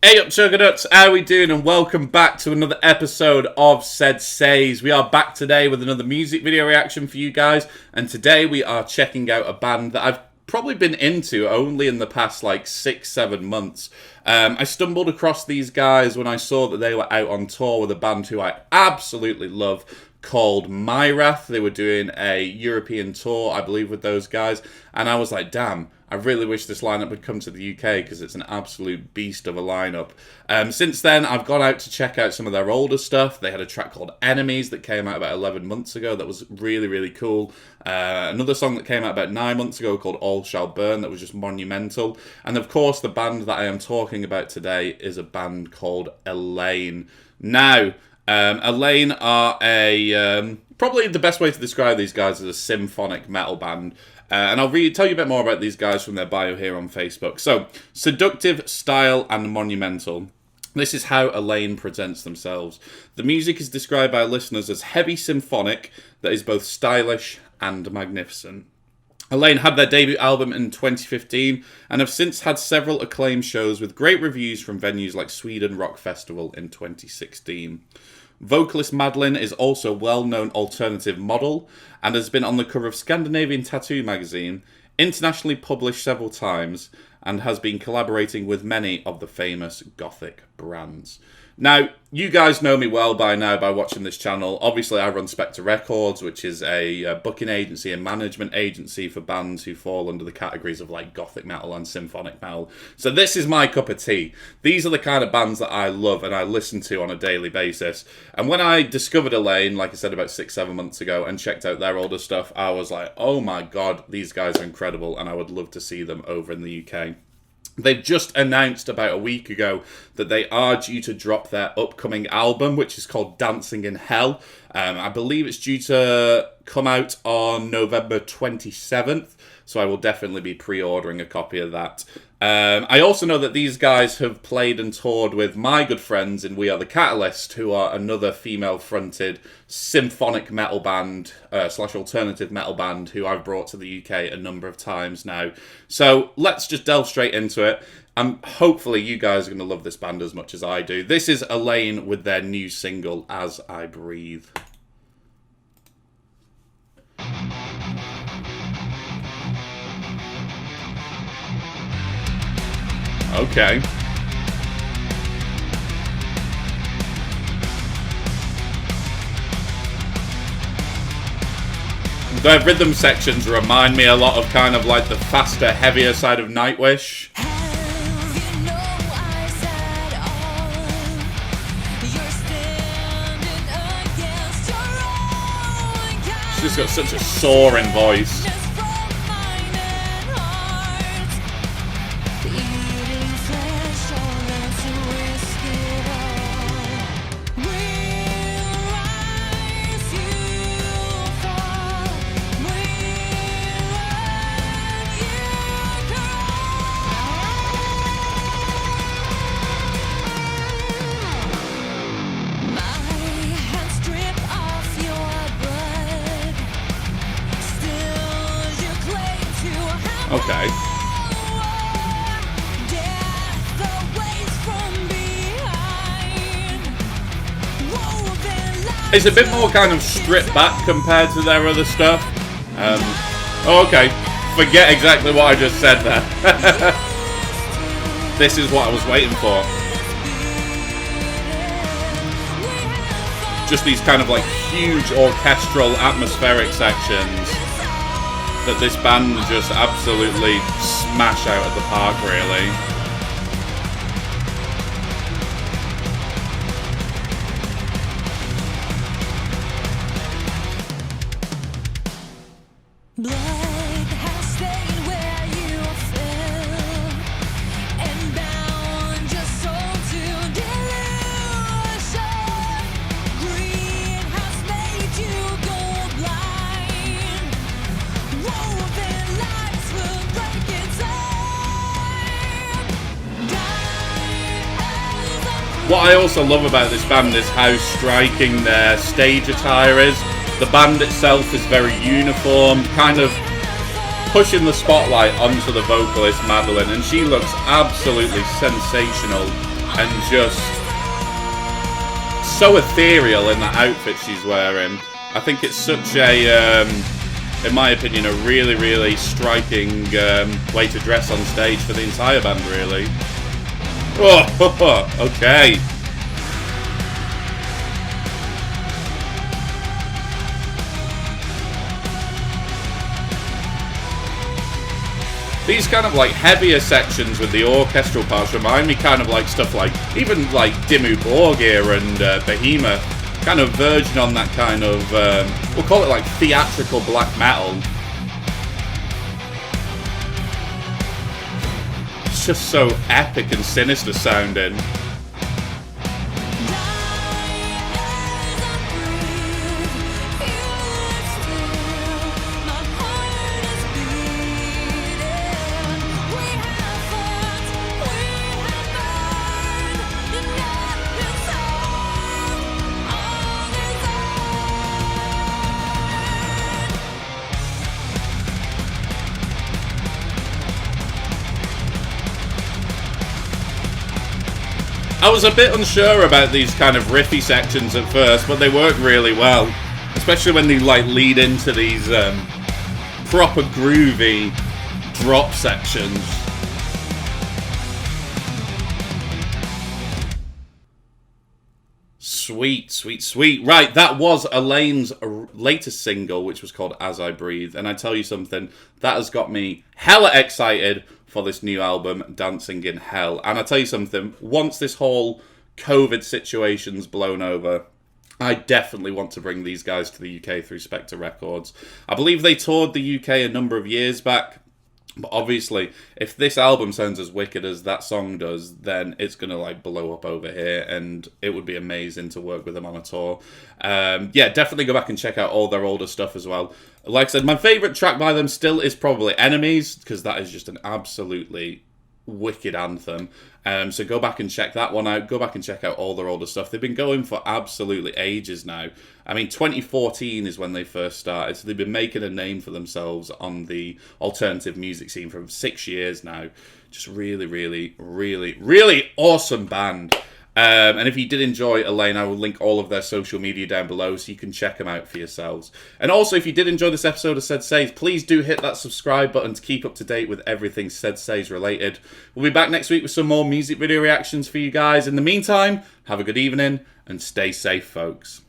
Hey up, Chuggernuts, how are we doing? And welcome back to another episode of SeddzSayz. We are back today with another music video reaction for you guys, and today we are checking out a band that I've probably been into only in the past like 6-7 months. I stumbled across these guys when I saw that they were out on tour with a band who I absolutely love called Myrath. They were doing a European tour, I believe, with those guys, and I was like, damn, I really wish this lineup would come to the UK because it's an absolute beast of a lineup. Since then, I've gone out to check out some of their older stuff. They had a track called Enemies that came out about 11 months ago that was really, really cool. Another song that came out about 9 months ago called All Shall Burn that was just monumental. And of course, the band that I am talking about today is a band called Eleine. Now, Eleine are a... probably the best way to describe these guys is a symphonic metal band. And I'll tell you a bit more about these guys from their bio here on Facebook. So, seductive, style, and monumental. This is how Eleine presents themselves. The music is described by listeners as heavy symphonic that is both stylish and magnificent. Eleine had their debut album in 2015 and have since had several acclaimed shows with great reviews from venues like Sweden Rock Festival in 2016. Vocalist Madeline is also a well-known alternative model and has been on the cover of Scandinavian Tattoo magazine, internationally published several times, and has been collaborating with many of the famous gothic brands. Now, you guys know me well by now by watching this channel. Obviously, I run Spectre Records, which is a booking agency and management agency for bands who fall under the categories of like gothic metal and symphonic metal. So this is my cup of tea. These are the kind of bands that I love and I listen to on a daily basis. And when I discovered Eleine, like I said, about 6-7 months ago and checked out their older stuff, I was like, oh my god, these guys are incredible and I would love to see them over in the UK. They've just announced about a week ago that they are due to drop their upcoming album, which is called Dancing in Hell. I believe it's due to come out on November 27th, so I will definitely be pre-ordering a copy of that. I also know that these guys have played and toured with my good friends in We Are The Catalyst, who are another female-fronted symphonic metal band, slash alternative metal band, who I've brought to the UK a number of times now. So let's just delve straight into it. Hopefully you guys are going to love this band as much as I do. This is Eleine with their new single, As I Breathe. Okay. The rhythm sections remind me a lot of kind of like the faster, heavier side of Nightwish. She's got such a soaring voice. Okay. It's a bit more kind of stripped back compared to their other stuff. Okay. Forget exactly what I just said there. This is what I was waiting for. Just these kind of like huge orchestral atmospheric sections that this band just absolutely smash out at the park, really. Blood has stayed where you fell and bound your soul to delusion. Greed has made you go blind. Woven lives will break its arm. What I also love about this band is how striking their stage attire is. The band itself is very uniform, kind of pushing the spotlight onto the vocalist Madeline, and she looks absolutely sensational and just so ethereal in that outfit she's wearing. I think it's such a, in my opinion, a really, really striking way to dress on stage for the entire band, really. Oh, okay. These kind of like heavier sections with the orchestral parts remind me kind of like stuff like, even like Dimmu Borgir and Behemoth, kind of verging on that kind of, we'll call it like theatrical black metal. It's just so epic and sinister sounding. I was a bit unsure about these kind of riffy sections at first, but they work really well. Especially when they like lead into these proper groovy drop sections. Sweet, sweet, sweet. Right, that was Elaine's latest single, which was called As I Breathe. And I tell you something, that has got me hella excited for this new album, Dancing in Hell. And I tell you something, once this whole COVID situation's blown over, I definitely want to bring these guys to the UK through Spectre Records. I believe they toured the UK a number of years back. But obviously, if this album sounds as wicked as that song does, then it's going to like blow up over here, and it would be amazing to work with them on a tour. Yeah, definitely go back and check out all their older stuff as well. Like I said, my favourite track by them still is probably Enemies, because that is just an absolutely wicked anthem. So go back and check that one out. Go back and check out all their older stuff. They've been going for absolutely ages now. I mean, 2014 is when they first started, so they've been making a name for themselves on the alternative music scene for 6 years now. Just really, really, really, really awesome band. And if you did enjoy Eleine, I will link all of their social media down below so you can check them out for yourselves. And also, if you did enjoy this episode of SeddzSayz, please do hit that subscribe button to keep up to date with everything SeddzSayz related. We'll be back next week with some more music video reactions for you guys. In the meantime, have a good evening and stay safe, folks.